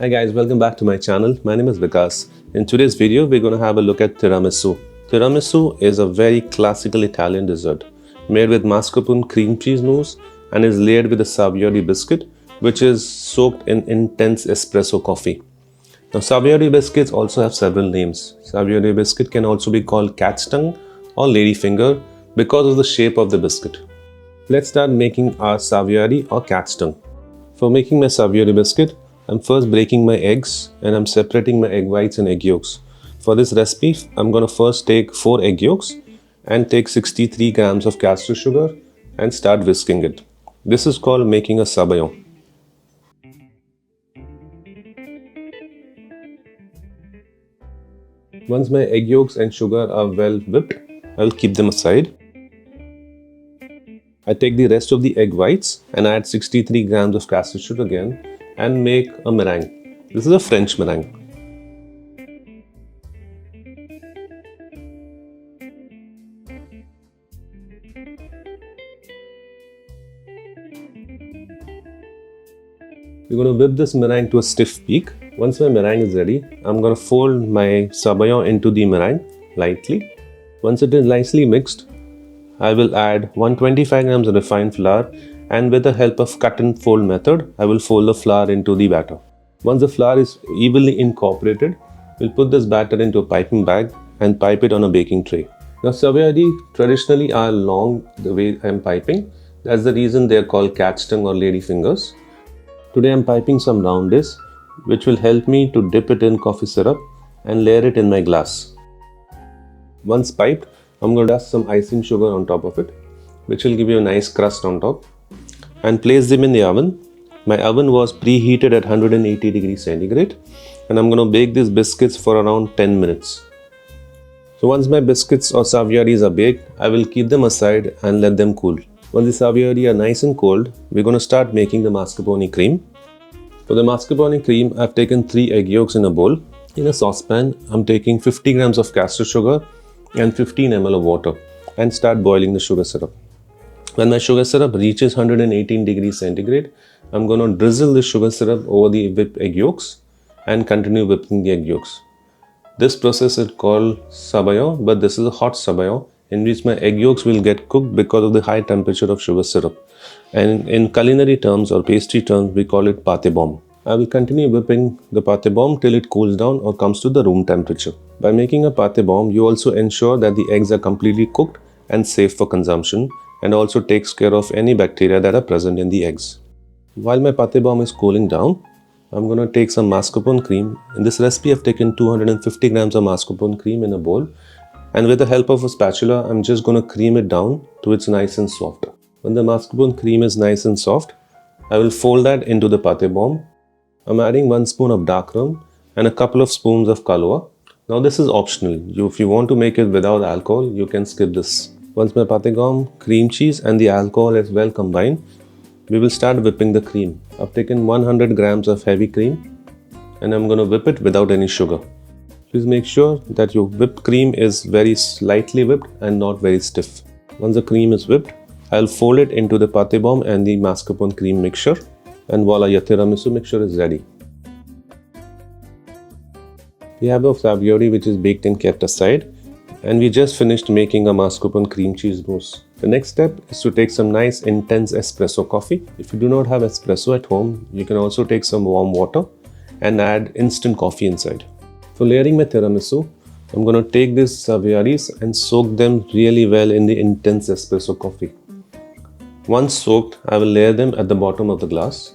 Hi guys, welcome back to my channel. My name is Vikas. In today's video, we're going to have a look at tiramisu. Tiramisu is a very classical Italian dessert made with mascarpone cream cheese mousse and is layered with a Savoiardi biscuit, which is soaked in intense espresso coffee. Now, Savoiardi biscuits also have several names. Savoiardi biscuit can also be called cat's tongue or lady finger because of the shape of the biscuit. Let's start making our Savoiardi or cat's tongue. For making my Savoiardi biscuit, I'm first breaking my eggs and I'm separating my egg whites and egg yolks. For this recipe, I'm going to first take 4 egg yolks and take 63 grams of castor sugar and start whisking it. This is called making a sabayon. Once my egg yolks and sugar are well whipped, I'll keep them aside. I take the rest of the egg whites and add 63 grams of castor sugar again and make a meringue. This is a French meringue. We're going to whip this meringue to a stiff peak. Once my meringue is ready, I'm going to fold my sabayon into the meringue lightly. Once it is nicely mixed, I will add 125 grams of refined flour, and with the help of cut and fold method, I will fold the flour into the batter. Once the flour is evenly incorporated, we'll put this batter into a piping bag and pipe it on a baking tray. Now, Savoiardi traditionally are long the way I'm piping. That's the reason they're called cat's tongue or lady fingers. Today I'm piping some round dish, which will help me to dip it in coffee syrup and layer it in my glass. Once piped, I'm going to dust some icing sugar on top of it, which will give you a nice crust on top, and place them in the oven. My oven was preheated at 180 degrees centigrade, and I'm going to bake these biscuits for around 10 minutes. So once my biscuits or Savoiardis are baked, I will keep them aside and let them cool. Once the Savoiardi are nice and cold, we're going to start making the mascarpone cream. For the mascarpone cream, I've taken 3 egg yolks in a bowl. In a saucepan, I'm taking 50 grams of castor sugar and 15 ml of water and start boiling the sugar syrup. When my sugar syrup reaches 118 degrees centigrade, I'm going to drizzle the sugar syrup over the whipped egg yolks and continue whipping the egg yolks. This process is called sabayon, but this is a hot sabayon in which my egg yolks will get cooked because of the high temperature of sugar syrup. And in culinary terms or pastry terms, we call it pate bomb. I will continue whipping the pate bomb till it cools down or comes to the room temperature. By making a pate bomb, you also ensure that the eggs are completely cooked and safe for consumption, and also takes care of any bacteria that are present in the eggs. While my pate bomb is cooling down, I'm going to take some mascarpone cream. In this recipe, I've taken 250 grams of mascarpone cream in a bowl, and with the help of a spatula, I'm just going to cream it down till it's nice and soft. When the mascarpone cream is nice and soft, I will fold that into the pate bomb. I'm adding 1 spoon of dark rum and a couple of spoons of kahlua. Now this is optional. If you want to make it without alcohol, you can skip this. Once my pate bomb, cream cheese and the alcohol is well combined, we will start whipping the cream. I've taken 100 grams of heavy cream and I'm going to whip it without any sugar. Please make sure that your whipped cream is very slightly whipped and not very stiff. Once the cream is whipped, I'll fold it into the pate bomb and the mascarpone cream mixture. And voila, your tiramisu mixture is ready. We have a Savoiardi which is baked and kept aside, and we just finished making a mascarpone cream cheese mousse. The next step is to take some nice intense espresso coffee. If you do not have espresso at home, you can also take some warm water and add instant coffee inside. For layering my tiramisu, I'm going to take these Savoiardis and soak them really well in the intense espresso coffee. Once soaked, I will layer them at the bottom of the glass.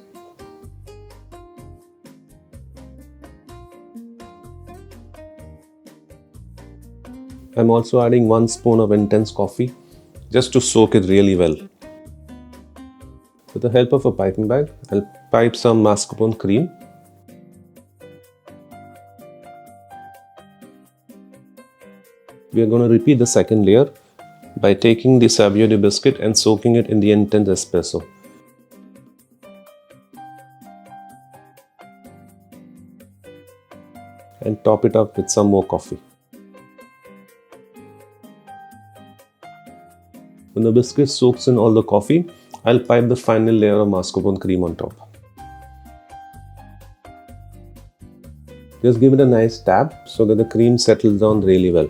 I'm also adding 1 spoon of intense coffee just to soak it really well. With the help of a piping bag, I'll pipe some mascarpone cream. We are going to repeat the second layer by taking the Savoiardi biscuit and soaking it in the intense espresso. And top it up with some more coffee. When the biscuit soaks in all the coffee, I'll pipe the final layer of mascarpone cream on top. Just give it a nice tap so that the cream settles down really well.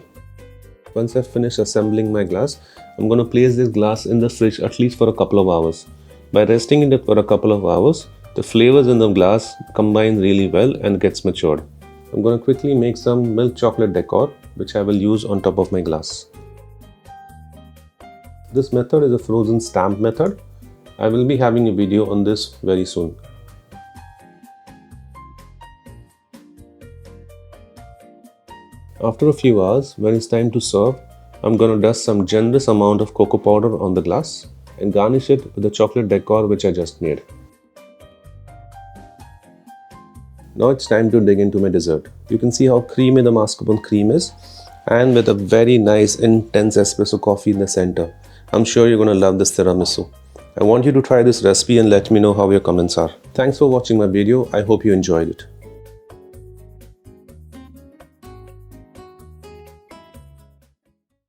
Once I've finished assembling my glass, I'm going to place this glass in the fridge at least for a couple of hours. By resting it for a couple of hours, the flavors in the glass combine really well and gets matured. I'm going to quickly make some milk chocolate decor, which I will use on top of my glass. This method is a frozen stamp method. I will be having a video on this very soon. After a few hours, when it's time to serve, I'm going to dust some generous amount of cocoa powder on the glass and garnish it with the chocolate decor which I just made. Now it's time to dig into my dessert. You can see how creamy the mascarpone cream is, and with a very nice intense espresso coffee in the center. I'm sure you're going to love this tiramisu. I want you to try this recipe and let me know how your comments are. Thanks for watching my video. I hope you enjoyed it.